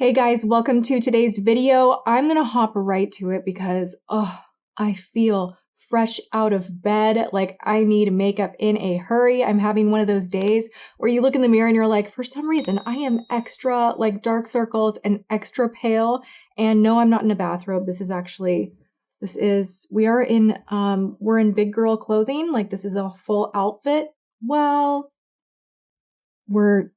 Hey guys, welcome to today's video. I'm gonna hop right to it because, I feel fresh out of bed, like I need makeup in a hurry. I'm having one of those days where you look in the mirror and you're like, for some reason, I am extra like dark circles and extra pale. And no, I'm not in a bathrobe. We're in big girl clothing. Like this is a full outfit. Well, we're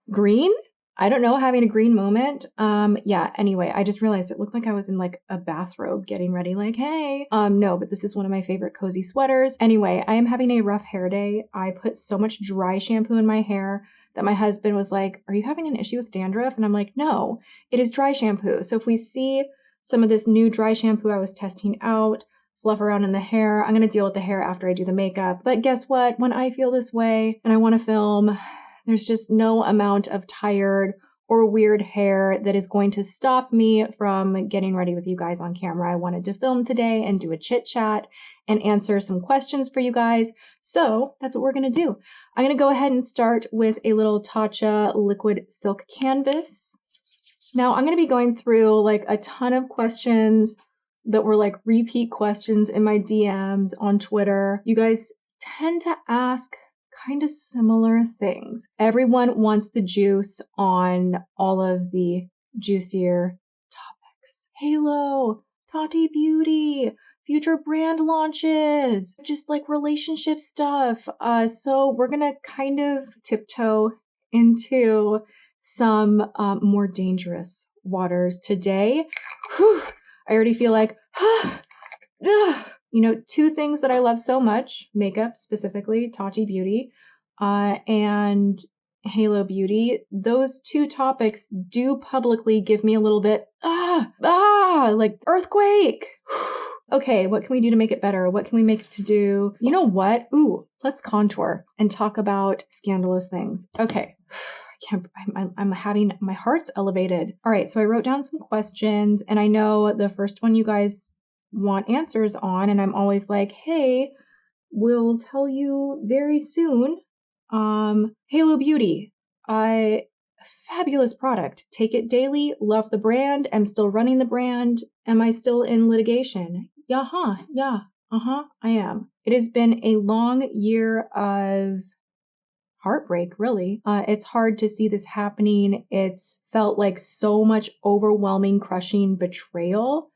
green. I don't know, having a green moment. Anyway, I just realized it looked like I was in like a bathrobe getting ready, like, hey. No, but this is one of my favorite cozy sweaters. Anyway, I am having a rough hair day. I put so much dry shampoo in my hair that my husband was like, are you having an issue with dandruff? And I'm like, no, it is dry shampoo. So if we see some of this new dry shampoo I was testing out, fluff around in the hair, I'm going to deal with the hair after I do the makeup. But guess what? When I feel this way and I want to film, there's just no amount of tired or weird hair that is going to stop me from getting ready with you guys on camera. I wanted to film today and do a chit chat and answer some questions for you guys. So that's what we're going to do. I'm going to go ahead and start with a little TATCHA liquid silk canvas. Now I'm going to be going through like a ton of questions that were like repeat questions in my DMs on Twitter. You guys tend to ask kind of similar things. Everyone wants the juice on all of the juicier topics. Halo, Tati Beauty, future brand launches, just like relationship stuff. So we're gonna kind of tiptoe into some more dangerous waters today. Whew, I already feel like, you know, two things that I love so much, makeup specifically, Tati Beauty, and Halo Beauty. Those two topics do publicly give me a little bit, like earthquake. Okay, what can we do to make it better? What can we make it to do? You know what? Ooh, let's contour and talk about scandalous things. Okay. I'm having, my heart's elevated. All right, so I wrote down some questions and I know the first one you guys want answers on, and I'm always like, hey, we'll tell you very soon. Halo Beauty, fabulous product. Take it daily, love the brand, am still running the brand. Am I still in litigation? I am. It has been a long year of heartbreak, really. It's hard to see this happening. It's felt like so much overwhelming, crushing betrayal.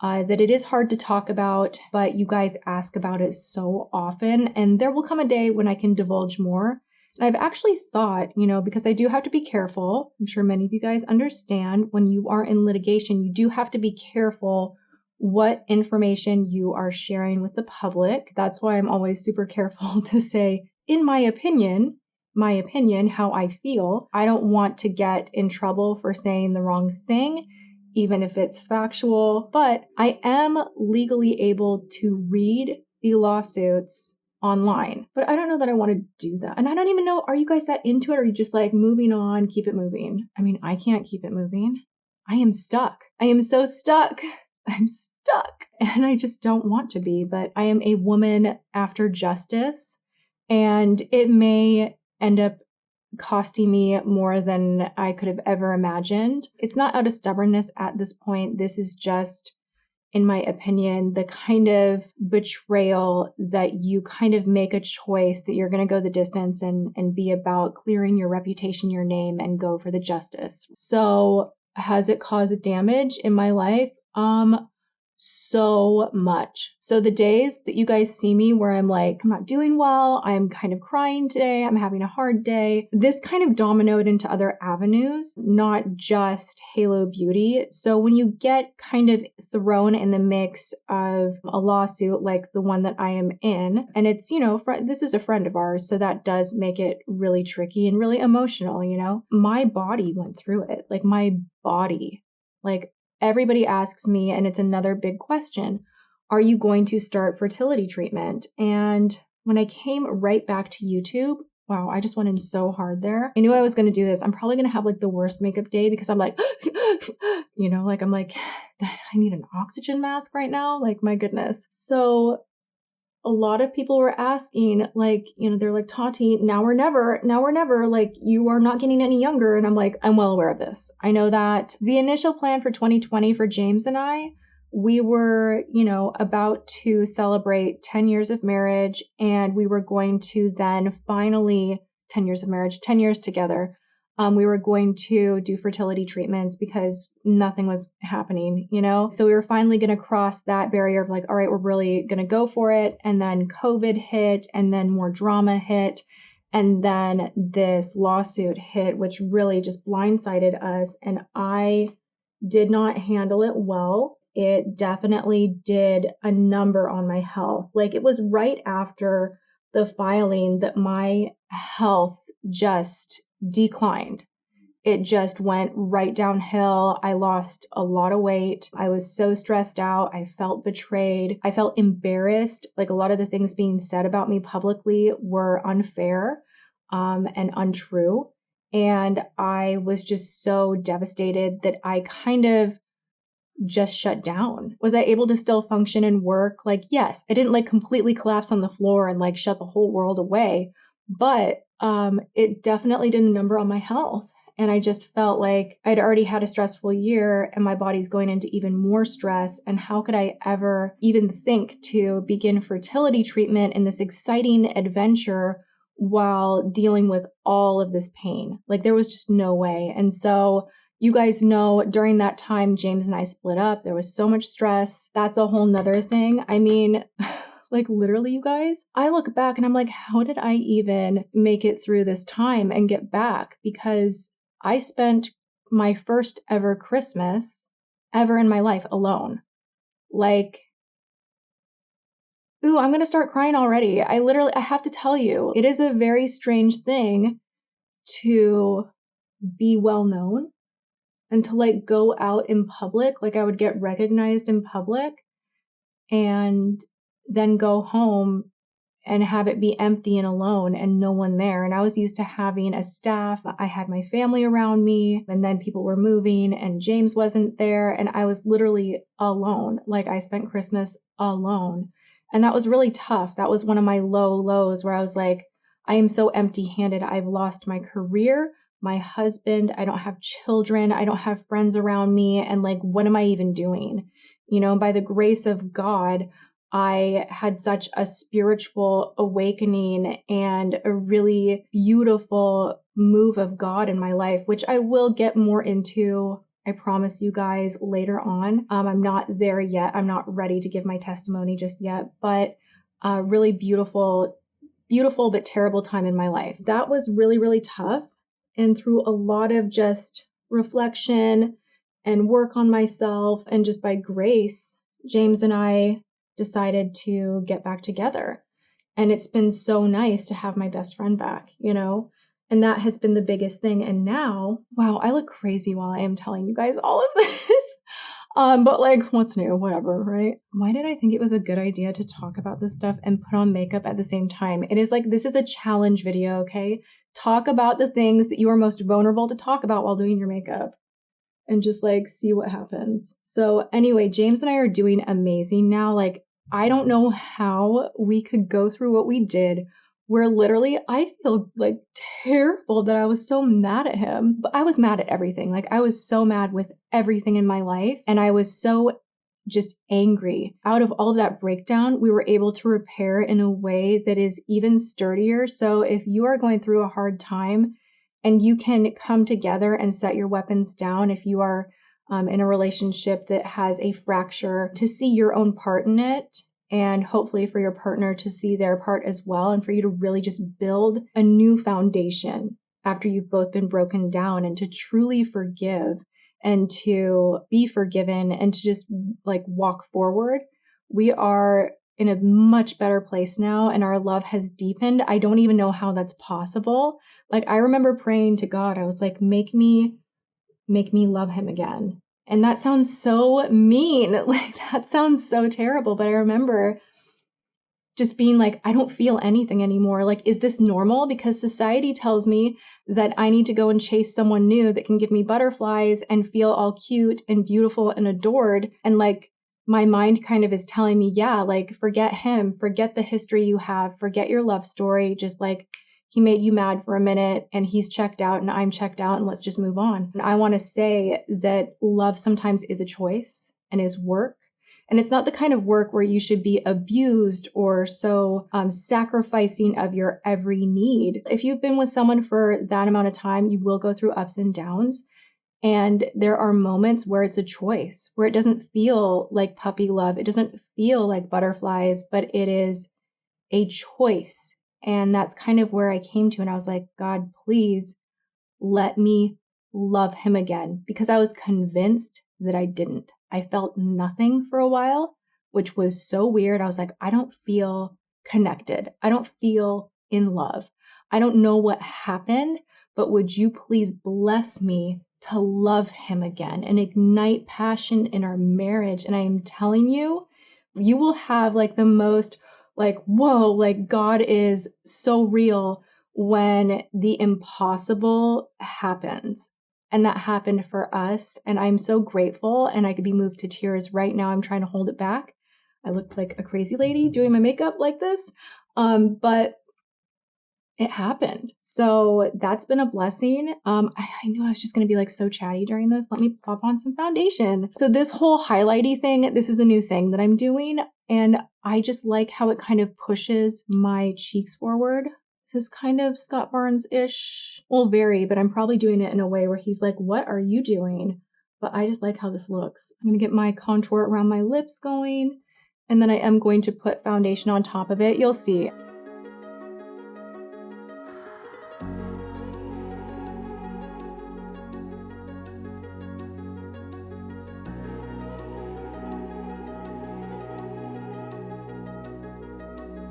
That it is hard to talk about, but you guys ask about it so often, and there will come a day when I can divulge more. And I've actually thought, you know, because I do have to be careful, I'm sure many of you guys understand, when you are in litigation, you do have to be careful what information you are sharing with the public. That's why I'm always super careful to say, in my opinion, how I feel. I don't want to get in trouble for saying the wrong thing, even if it's factual, but I am legally able to read the lawsuits online. But I don't know that I want to do that. And I don't even know, are you guys that into it? Or are you just like moving on, keep it moving? I mean, I can't keep it moving. I am stuck. I am so stuck. I'm stuck. And I just don't want to be, but I am a woman after justice, and it may end up costing me more than I could have ever imagined. It's not out of stubbornness at this point. This is just, in my opinion, the kind of betrayal that you kind of make a choice that you're going to go the distance and be about clearing your reputation, your name, and go for the justice. So has it caused damage in my life? So much. So the days that you guys see me where I'm like, I'm not doing well, I'm kind of crying today, I'm having a hard day, this kind of dominoed into other avenues, not just Halo Beauty. So when you get kind of thrown in the mix of a lawsuit like the one that I am in, and it's, you know, this is a friend of ours, so that does make it really tricky and really emotional, you know? My body went through it. Like my body, like everybody asks me, and it's another big question, are you going to start fertility treatment? And when I came right back to YouTube, wow, I just went in so hard there. I knew I was going to do this. I'm probably going to have like the worst makeup day because I'm like, you know, like I'm like, I need an oxygen mask right now. Like my goodness. So a lot of people were asking, like, you know, they're like, Tati, now or never, like, you are not getting any younger. And I'm like, I'm well aware of this. I know that the initial plan for 2020 for James and I, we were, you know, about to celebrate 10 years of marriage, and we were going to then finally 10 years of marriage, 10 years together. We were going to do fertility treatments because nothing was happening, you know? So we were finally going to cross that barrier of like, all right, we're really going to go for it. And then COVID hit, and then more drama hit. And then this lawsuit hit, which really just blindsided us. And I did not handle it well. It definitely did a number on my health. Like, it was right after the filing that my health just declined. It just went right downhill. I lost a lot of weight. I was so stressed out. I felt betrayed. I felt embarrassed. Like, a lot of the things being said about me publicly were unfair, and untrue. And I was just so devastated that I kind of just shut down. Was I able to still function and work? Like, yes, I didn't like completely collapse on the floor and like shut the whole world away, but it definitely did a number on my health. And I just felt like I'd already had a stressful year and my body's going into even more stress. And how could I ever even think to begin fertility treatment in this exciting adventure while dealing with all of this pain? Like, there was just no way. And so you guys know during that time, James and I split up. There was so much stress. That's a whole nother thing. I mean, like, literally, you guys, I look back and I'm like, how did I even make it through this time and get back? Because I spent my first ever Christmas ever in my life alone. Like, ooh, I'm going to start crying already. I have to tell you, it is a very strange thing to be well known and to like go out in public. Like, I would get recognized in public and then go home and have it be empty and alone and no one there. And I was used to having a staff. I had my family around me, and then people were moving and James wasn't there. And I was literally alone. Like, I spent Christmas alone. And that was really tough. That was one of my lows where I was like, I am so empty-handed. I've lost my career, my husband. I don't have children. I don't have friends around me. And like, what am I even doing? You know, by the grace of God, I had such a spiritual awakening and a really beautiful move of God in my life, which I will get more into, I promise you guys, later on. I'm not there yet. I'm not ready to give my testimony just yet, but really beautiful but terrible time in my life. That was really, really tough. And through a lot of just reflection and work on myself, and just by grace, James and I decided to get back together. And it's been so nice to have my best friend back, you know? And that has been the biggest thing. And now, wow, I look crazy while I am telling you guys all of this. But like, what's new? Whatever, right? Why did I think it was a good idea to talk about this stuff and put on makeup at the same time? It is like, this is a challenge video, okay? Talk about the things that you are most vulnerable to talk about while doing your makeup, and just like see what happens. So anyway, James and I are doing amazing now. Like, I don't know how we could go through what we did, where literally I feel like terrible that I was so mad at him. But I was mad at everything. Like, I was so mad with everything in my life. And I was so just angry. Out of all of that breakdown, we were able to repair in a way that is even sturdier. So if you are going through a hard time and you can come together and set your weapons down, if you are in a relationship that has a fracture, to see your own part in it, and hopefully for your partner to see their part as well, and for you to really just build a new foundation after you've both been broken down, and to truly forgive and to be forgiven and to just like walk forward. We are in a much better place now, and our love has deepened. I don't even know how that's possible. Like, I remember praying to God. I was like, make me love him again. And that sounds so mean. Like, that sounds so terrible. But I remember just being like, I don't feel anything anymore. Like, is this normal? Because society tells me that I need to go and chase someone new that can give me butterflies and feel all cute and beautiful and adored. And like, my mind kind of is telling me, yeah, like forget him, forget the history you have, forget your love story. Just like he made you mad for a minute and he's checked out and I'm checked out and let's just move on. And I want to say that love sometimes is a choice and is work. And it's not the kind of work where you should be abused or so sacrificing of your every need. If you've been with someone for that amount of time, you will go through ups and downs. And there are moments where it's a choice, where it doesn't feel like puppy love. It doesn't feel like butterflies, but it is a choice. And that's kind of where I came to. And I was like, God, please let me love him again, because I was convinced that I didn't. I felt nothing for a while, which was so weird. I was like, I don't feel connected. I don't feel in love. I don't know what happened, but would you please bless me to love him again and ignite passion in our marriage? And I am telling you, you will have like the most like, whoa, like God is so real when the impossible happens. And that happened for us. And I'm so grateful, and I could be moved to tears right now. I'm trying to hold it back. I look like a crazy lady doing my makeup like this. But it happened. So that's been a blessing. I knew I was just going to be like so chatty during this. Let me pop on some foundation. So this whole highlighty thing, this is a new thing that I'm doing. And I just like how it kind of pushes my cheeks forward. This is kind of Scott Barnes-ish. Well, very, but I'm probably doing it in a way where he's like, what are you doing? But I just like how this looks. I'm going to get my contour around my lips going. And then I am going to put foundation on top of it. You'll see.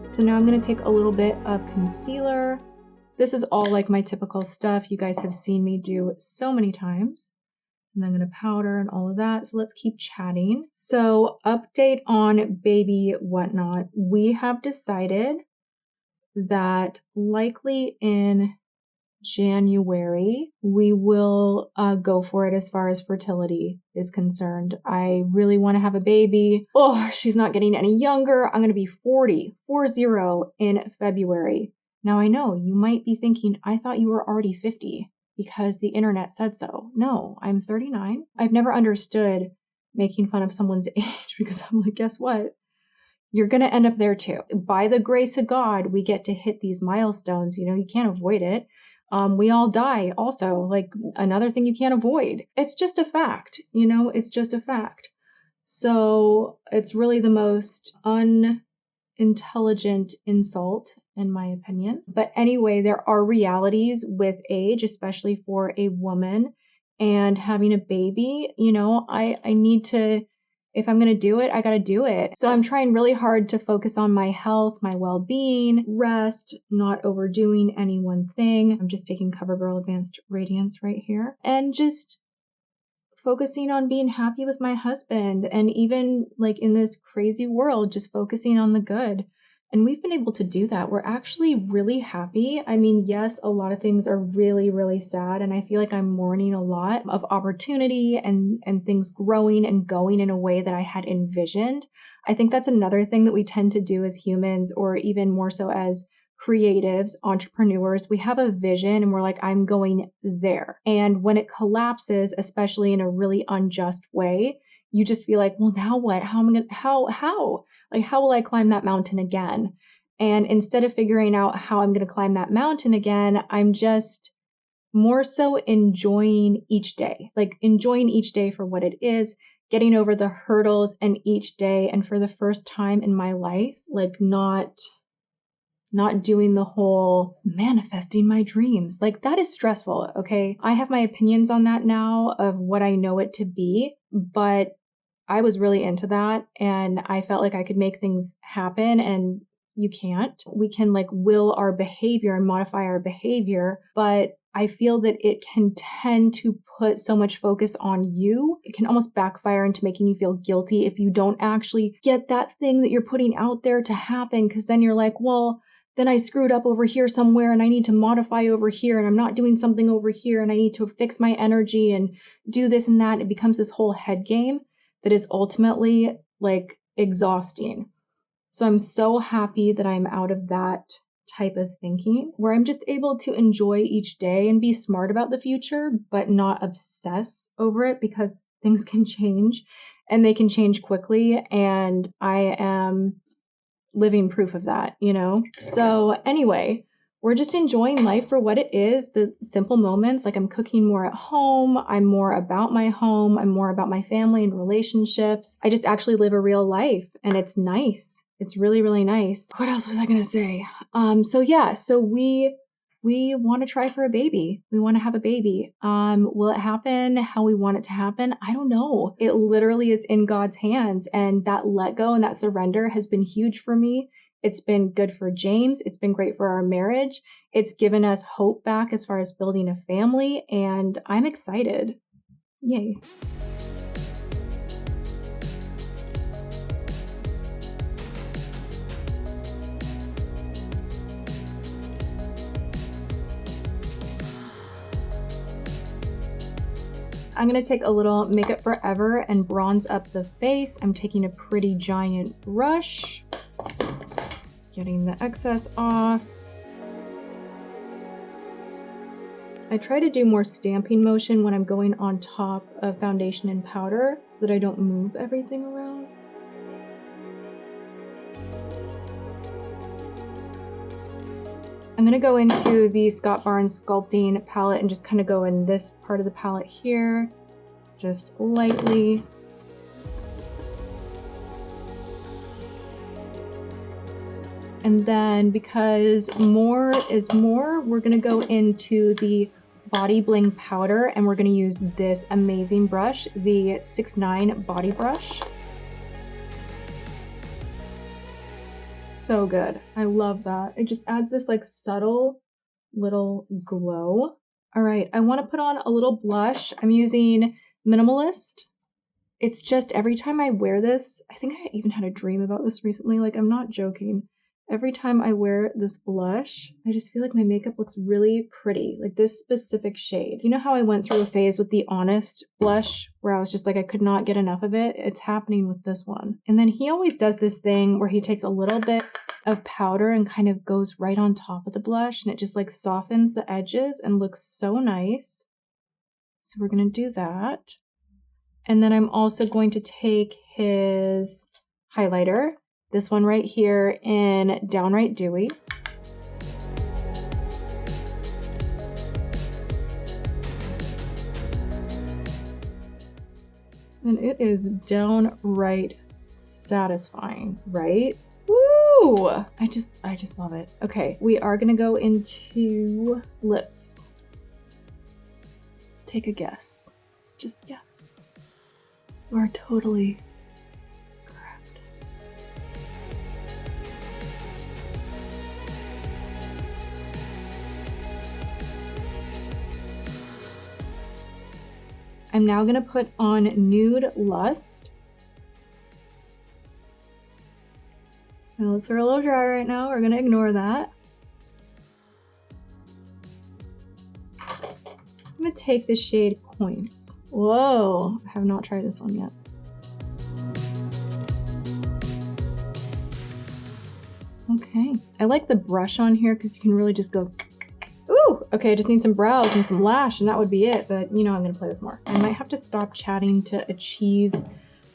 So now I'm going to take a little bit of concealer. This is all like my typical stuff you guys have seen me do so many times. And I'm going to powder and all of that. So let's keep chatting. So update on baby whatnot. We have decided that likely in January, we will go for it as far as fertility is concerned. I really want to have a baby. Oh, she's not getting any younger. I'm going to be 40 in February. Now I know you might be thinking, I thought you were already 50 because the internet said so. No, I'm 39. I've never understood making fun of someone's age because I'm like, guess what? You're going to end up there too. By the grace of God, we get to hit these milestones. You know, you can't avoid it. We all die also, like another thing you can't avoid. It's just a fact, you know, it's just a fact. So it's really the most unintelligent insult, in my opinion. But anyway, there are realities with age, especially for a woman and having a baby. You know, I need to, if I'm going to do it, I got to do it. So I'm trying really hard to focus on my health, my well-being, rest, not overdoing any one thing. I'm just taking CoverGirl Advanced Radiance right here and just focusing on being happy with my husband. And even like in this crazy world, just focusing on the good. And we've been able to do that. We're actually really happy. I mean, yes, a lot of things are really, really sad. And I feel like I'm mourning a lot of opportunity and things growing and going in a way that I had envisioned. I think that's another thing that we tend to do as humans, or even more so as creatives, entrepreneurs. We have a vision and we're like, I'm going there. And when it collapses, especially in a really unjust way, you just feel like, well, now what? How am I going to, how will I climb that mountain again? And instead of figuring out how I'm going to climb that mountain again, I'm just more so enjoying each day, like enjoying each day for what it is, getting over the hurdles and each day. And for the first time in my life, like not doing the whole manifesting my dreams. Like that is stressful. Okay. I have my opinions on that now of what I know it to be, but I was really into that and I felt like I could make things happen, and you can't. We can like will our behavior and modify our behavior, but I feel that it can tend to put so much focus on you. It can almost backfire into making you feel guilty if you don't actually get that thing that you're putting out there to happen, because then you're like, well, then I screwed up over here somewhere and I need to modify over here and I'm not doing something over here and I need to fix my energy and do this and that. It becomes this whole head game that is ultimately like exhausting. So I'm so happy that I'm out of that type of thinking where I'm just able to enjoy each day and be smart about the future, but not obsess over it because things can change and they can change quickly. And I am living proof of that, you know? So anyway, we're just enjoying life for what it is, the simple moments. Like I'm cooking more at home. I'm more about my home. I'm more about my family and relationships. I just actually live a real life and it's nice. It's really, really nice. What else was I going to say? So we want to try for a baby. We want to have a baby. Will it happen how we want it to happen? I don't know. It literally is in God's hands. And that let go and that surrender has been huge for me. It's been good for James. It's been great for our marriage. It's given us hope back as far as building a family. And I'm excited. Yay. I'm going to take a little Makeup Forever and bronze up the face. I'm taking a pretty giant brush, getting the excess off. I try to do more stamping motion when I'm going on top of foundation and powder so that I don't move everything around. I'm going to go into the Scott Barnes Sculpting palette and just kind of go in this part of the palette here, just lightly. And then because more is more, we're going to go into the Body Bling powder and we're going to use this amazing brush, the 6'9" body brush. So good. I love that. It just adds this like subtle little glow. All right, I want to put on a little blush. I'm using Minimalist. It's just every time I wear this, I think I even had a dream about this recently. Like, I'm not joking. Every time I wear this blush, I just feel like my makeup looks really pretty, like this specific shade. You know how I went through a phase with the Honest blush where I was just like, I could not get enough of it? It's happening with this one. And then he always does this thing where he takes a little bit of powder and kind of goes right on top of the blush and it just like softens the edges and looks so nice. So we're going to do that. And then I'm also going to take his highlighter, this one right here in Downright Dewy. And it is downright satisfying, right? Woo! I just love it. Okay, we are gonna go into lips. Take a guess. Just guess. You are totally correct. I'm now gonna put on Nude Lust. My lips are a little dry right now. We're gonna ignore that. I'm gonna take the shade Points. Whoa, I have not tried this one yet. Okay, I like the brush on here because you can really just go, ooh, okay, I just need some brows and some lash and that would be it, but you know I'm gonna play this more. I might have to stop chatting to achieve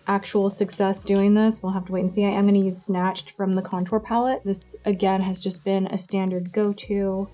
actual success doing this. We'll have to wait and see. I am gonna use Snatched from the contour palette. This, again, has just been a standard go-to.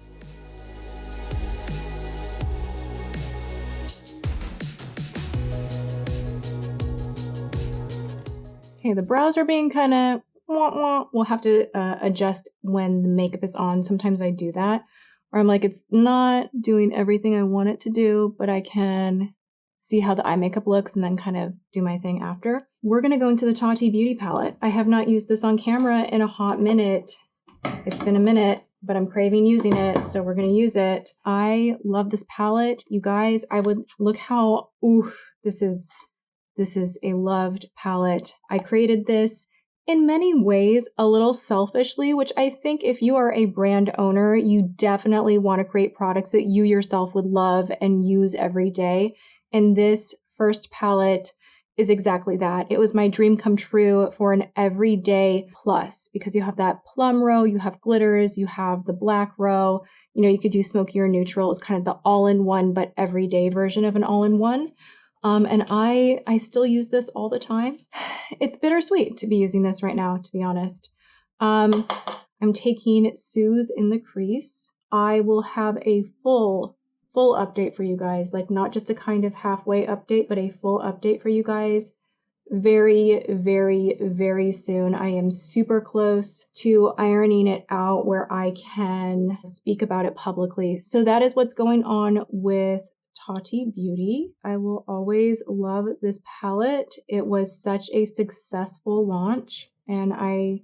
Okay, the brows are being kind of wah-wah. We'll have to adjust when the makeup is on. Sometimes I do that, where I'm like, it's not doing everything I want it to do, but I can see how the eye makeup looks and then kind of do my thing after. We're gonna go into the Tati Beauty palette. I have not used this on camera in a hot minute. It's been a minute, but I'm craving using it, so we're gonna use it. I love this palette. You guys, I would look how, oof, this is a loved palette. I created this in many ways a little selfishly, which I think if you are a brand owner, you definitely want to create products that you yourself would love and use every day. And this first palette is exactly that. It was my dream come true for an everyday plus, because you have that plum row, you have glitters, you have the black row, you know, you could do smoky or neutral. It's kind of the all-in-one, but everyday version of an all-in-one. And I still use this all the time. It's bittersweet to be using this right now, to be honest. I'm taking Soothe in the crease. I will have a full update for you guys, like not just a kind of halfway update, but a full update for you guys very, very, very soon. I am super close to ironing it out where I can speak about it publicly. So that is what's going on with Tati Beauty. I will always love this palette. It was such a successful launch, and I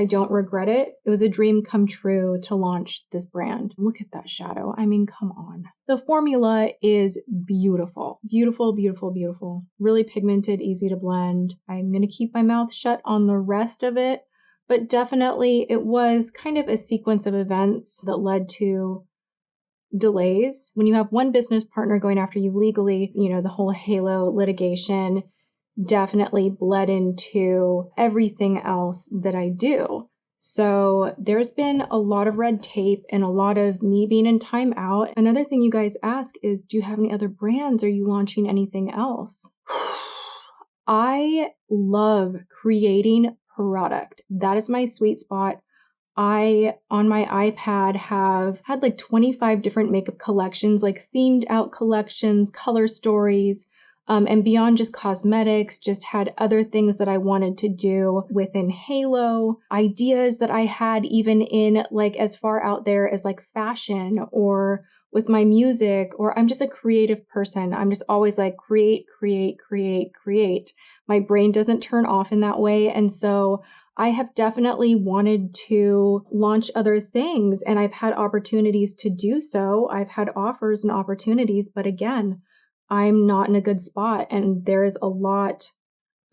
don't regret it. It was a dream come true to launch this brand. Look at that shadow. I mean, come on. The formula is beautiful. Beautiful, beautiful, beautiful. Really pigmented, easy to blend. I'm going to keep my mouth shut on the rest of it, but definitely it was kind of a sequence of events that led to delays. When you have one business partner going after you legally, you know, the whole Halo litigation definitely bled into everything else that I do. So there's been a lot of red tape and a lot of me being in timeout. Another thing you guys ask is, do you have any other brands? Are you launching anything else? I love creating product. That is my sweet spot. I, on my iPad, have had like 25 different makeup collections, like themed out collections, color stories, and beyond just cosmetics, just had other things that I wanted to do within Halo, ideas that I had even in like as far out there as like fashion or with my music, or I'm just a creative person. I'm just always like create, create, create, create. My brain doesn't turn off in that way. And so I have definitely wanted to launch other things, and I've had opportunities to do so. I've had offers and opportunities, but again, I'm not in a good spot, and there is a lot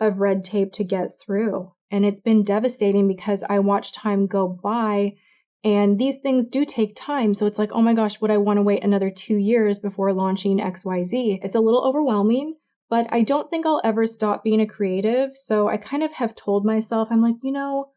of red tape to get through. And it's been devastating because I watch time go by, and these things do take time. So it's like, oh my gosh, would I want to wait another 2 years before launching XYZ? It's a little overwhelming, but I don't think I'll ever stop being a creative. So I kind of have told myself, I'm like, you know,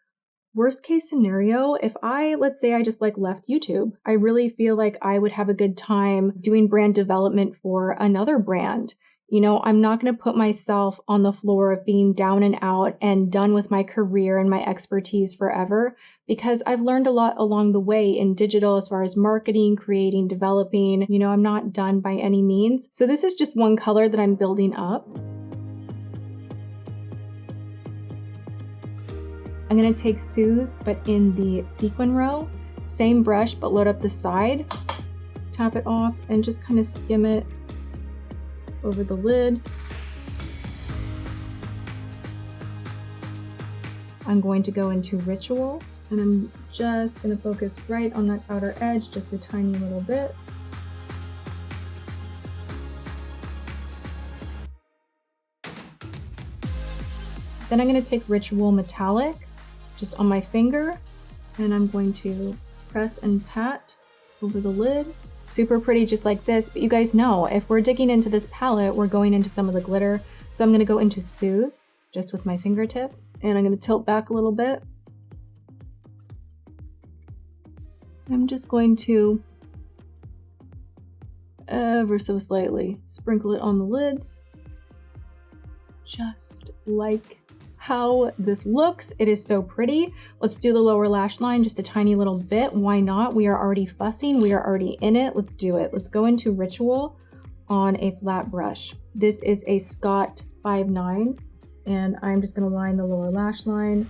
worst case scenario, if let's say I just like left YouTube, I really feel like I would have a good time doing brand development for another brand. You know, I'm not going to put myself on the floor of being down and out and done with my career and my expertise forever, because I've learned a lot along the way in digital as far as marketing, creating, developing. You know, I'm not done by any means. So this is just one color that I'm building up. I'm going to take Soothe, but in the sequin row, same brush, but load up the side, tap it off, and just kind of skim it over the lid. I'm going to go into Ritual, and I'm just going to focus right on that outer edge, just a tiny little bit. Then I'm going to take Ritual Metallic, just on my finger, and I'm going to press and pat over the lid. Super pretty, just like this, but you guys know, if we're digging into this palette, we're going into some of the glitter. So I'm gonna go into Soothe, just with my fingertip, and I'm gonna tilt back a little bit. I'm just going to, ever so slightly, sprinkle it on the lids, just like how this looks. It is so pretty. Let's do the lower lash line just a tiny little bit. Why not? We are already fussing. We are already in it. Let's do it. Let's go into Ritual on a flat brush. This is a Scott 5'9", and I'm just going to line the lower lash line.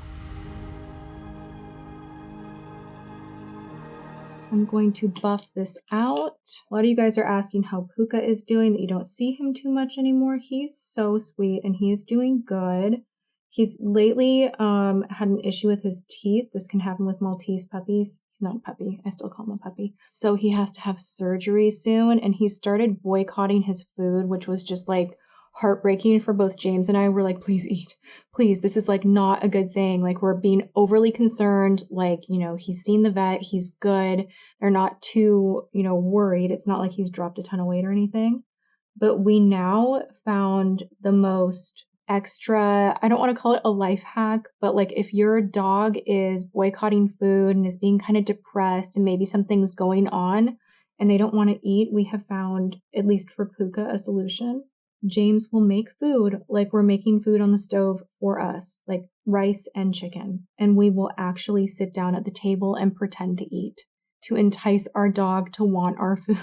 I'm going to buff this out. A lot of you guys are asking how Puka is doing, that you don't see him too much anymore. He's so sweet and he is doing good. He's lately had an issue with his teeth. This can happen with Maltese puppies. He's not a puppy. I still call him a puppy. So he has to have surgery soon, and he started boycotting his food, which was just like heartbreaking for both James and I. We're like, please eat. Please, this is like not a good thing. Like, we're being overly concerned. Like, you know, he's seen the vet. He's good. They're not too, you know, worried. It's not like he's dropped a ton of weight or anything. But we now found the most extra, I don't want to call it a life hack, but like if your dog is boycotting food and is being kind of depressed and maybe something's going on and they don't want to eat, we have found, at least for Puka, a solution. James will make food like we're making food on the stove for us, like rice and chicken. And we will actually sit down at the table and pretend to eat to entice our dog to want our food.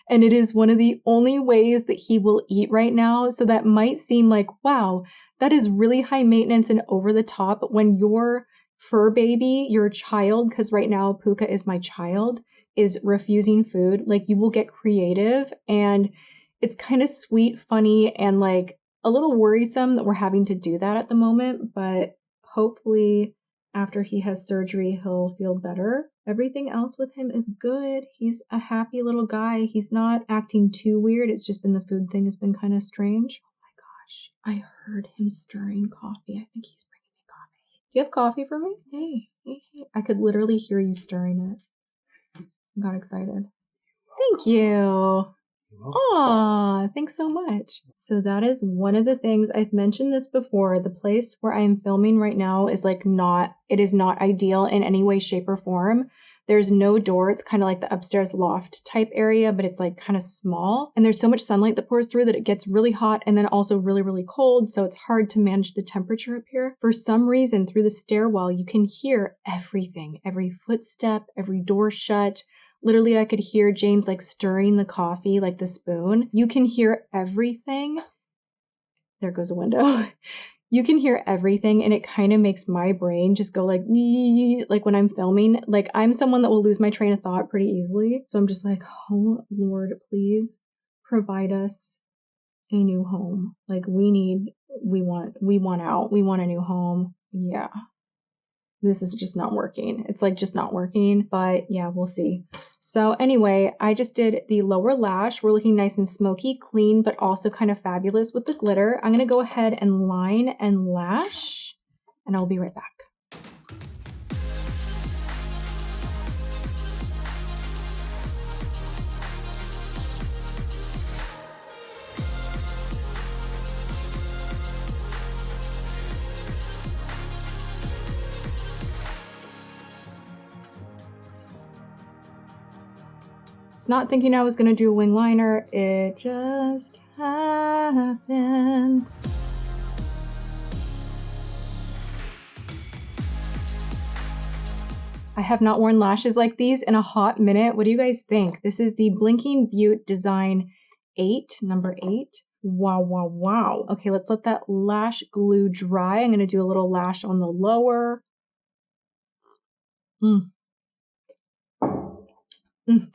And it is one of the only ways that he will eat right now. So that might seem like, wow, that is really high maintenance and over the top. But when your fur baby, your child, because right now Puka is my child, is refusing food, like you will get creative. And it's kind of sweet, funny, and like a little worrisome that we're having to do that at the moment. But hopefully after he has surgery, he'll feel better. Everything else with him is good. He's a happy little guy. He's not acting too weird. It's just been the food thing has been kind of strange. Oh my gosh. I heard him stirring coffee. I think he's bringing me coffee. Do you have coffee for me? Hey. I could literally hear you stirring it. I got excited. Thank you. Aw, thanks so much. So that is one of the things, I've mentioned this before, the place where I am filming right now is like it is not ideal in any way, shape, or form. There's no door. It's kind of like the upstairs loft type area, but it's like kind of small. And there's so much sunlight that pours through that it gets really hot and then also really, really cold. So it's hard to manage the temperature up here. For some reason, through the stairwell, you can hear everything, every footstep, every door shut. Literally, I could hear James like stirring the coffee, like the spoon. You can hear everything. There goes a window. You can hear everything, and it kind of makes my brain just go like when I'm filming. Like I'm someone that will lose my train of thought pretty easily. So I'm just like, oh Lord, please provide us a new home. Like we want out. We want a new home. Yeah. This is just not working. It's like just not working, but yeah, we'll see. So anyway, I just did the lower lash. We're looking nice and smoky, clean, but also kind of fabulous with the glitter. I'm going to go ahead and line and lash, and I'll be right back. Not thinking I was going to do a wing liner. It just happened. I have not worn lashes like these in a hot minute. What do you guys think? This is the Blinking Beaut Design 8, number 8. Wow. Okay, let's let that lash glue dry. I'm going to do a little lash on the lower.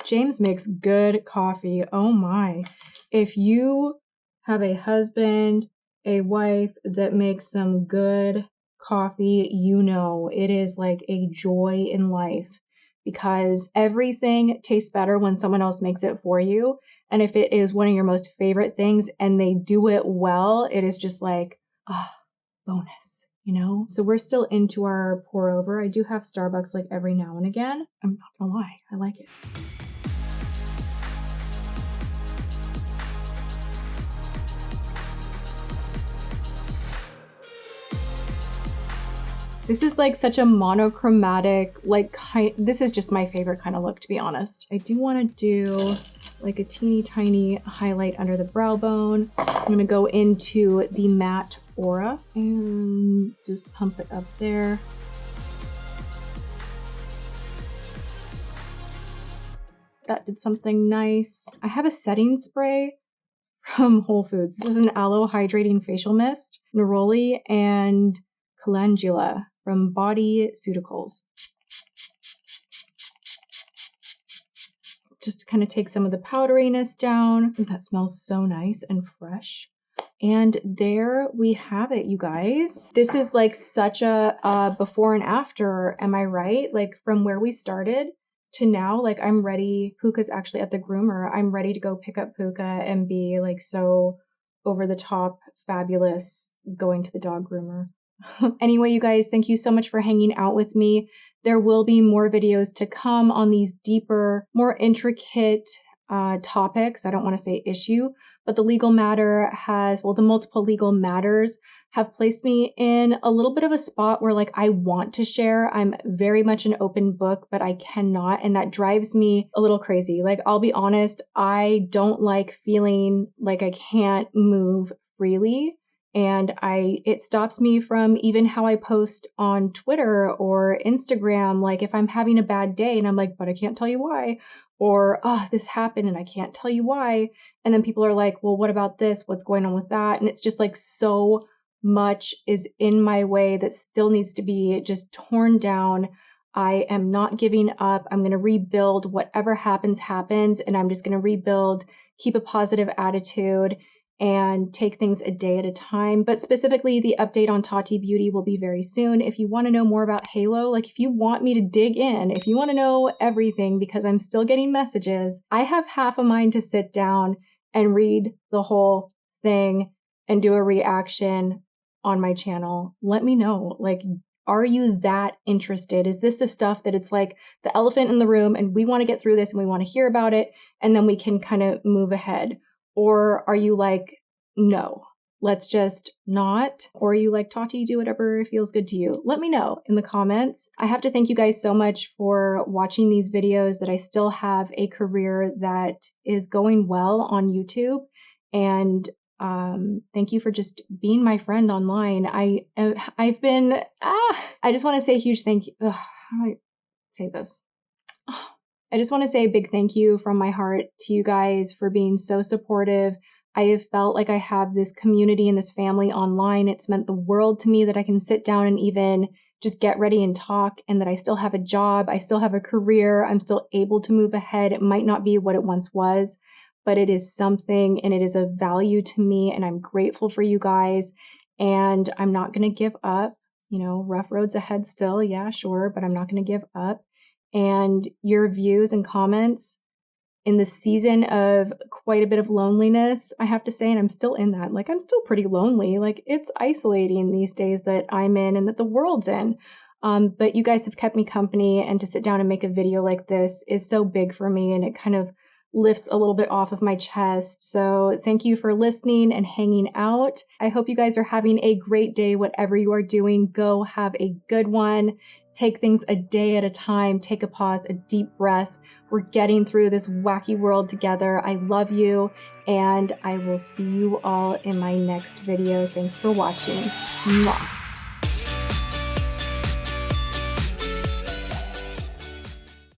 James makes good coffee. Oh my. If you have a husband, a wife that makes some good coffee, you know it is like a joy in life because everything tastes better when someone else makes it for you. And if it is one of your most favorite things and they do it well, it is just like, bonus. You know, so we're still into our pour over. I do have Starbucks like every now and again. I'm not gonna lie, I like it. This is like such a monochromatic, this is just my favorite kind of look, to be honest. I do want to do like a teeny tiny highlight under the brow bone. I'm gonna go into the matte Aura and just pump it up there. That did something nice. I have a setting spray from Whole Foods. This is an aloe hydrating facial mist, neroli and calendula from Body Cuticles. Just to kind of take some of the powderiness down. Ooh, that smells so nice and fresh. And there we have it, you guys. This is like such a before and after, am I right? Like from where we started to now, like I'm ready. Puka's actually at the groomer. I'm ready to go pick up Puka and be like so over the top, fabulous going to the dog groomer. Anyway, you guys, thank you so much for hanging out with me. There will be more videos to come on these deeper, more intricate topics. I don't want to say issue, but the legal matter has, well, the multiple legal matters have placed me in a little bit of a spot where like I want to share. I'm very much an open book, but I cannot. And that drives me a little crazy. Like, I'll be honest, I don't like feeling like I can't move freely. And it stops me from even how I post on Twitter or Instagram. Like if I'm having a bad day and I'm like, but I can't tell you why, or, oh, this happened and I can't tell you why. And then people are like, well, what about this? What's going on with that? And it's just like so much is in my way that still needs to be just torn down. I am not giving up. I'm going to rebuild. Whatever happens, happens. And I'm just going to rebuild, keep a positive attitude, and take things a day at a time. But specifically, the update on Tati Beauty will be very soon. If you want to know more about Halo, like if you want me to dig in, if you want to know everything, because I'm still getting messages, I have half a mind to sit down and read the whole thing and do a reaction on my channel. Let me know, like, are you that interested? Is this the stuff that it's like the elephant in the room and we want to get through this and we want to hear about it and then we can kind of move ahead? Or are you like, no, let's just not? Or are you like, Tati, do whatever feels good to you? Let me know in the comments. I have to thank you guys so much for watching these videos, that I still have a career that is going well on YouTube. And thank you for just being my friend online. I just want to say a huge thank you. Ugh, how do I say this? I just want to say a big thank you from my heart to you guys for being so supportive. I have felt like I have this community and this family online. It's meant the world to me that I can sit down and even just get ready and talk, and that I still have a job. I still have a career. I'm still able to move ahead. It might not be what it once was, but it is something and it is of value to me. And I'm grateful for you guys, and I'm not going to give up. You know, rough roads ahead still. Yeah, sure. But I'm not going to give up. And your views and comments in the season of quite a bit of loneliness, I have to say, and I'm still in that, like I'm still pretty lonely. Like it's isolating these days that I'm in and that the world's in. But you guys have kept me company, and to sit down and make a video like this is so big for me, and it kind of lifts a little bit off of my chest. So thank you for listening and hanging out. I hope you guys are having a great day, whatever you are doing. Go have a good one. Take things a day at a time. Take a pause, a deep breath. We're getting through this wacky world together. I love you, and I will see you all in my next video. Thanks for watching. Mwah.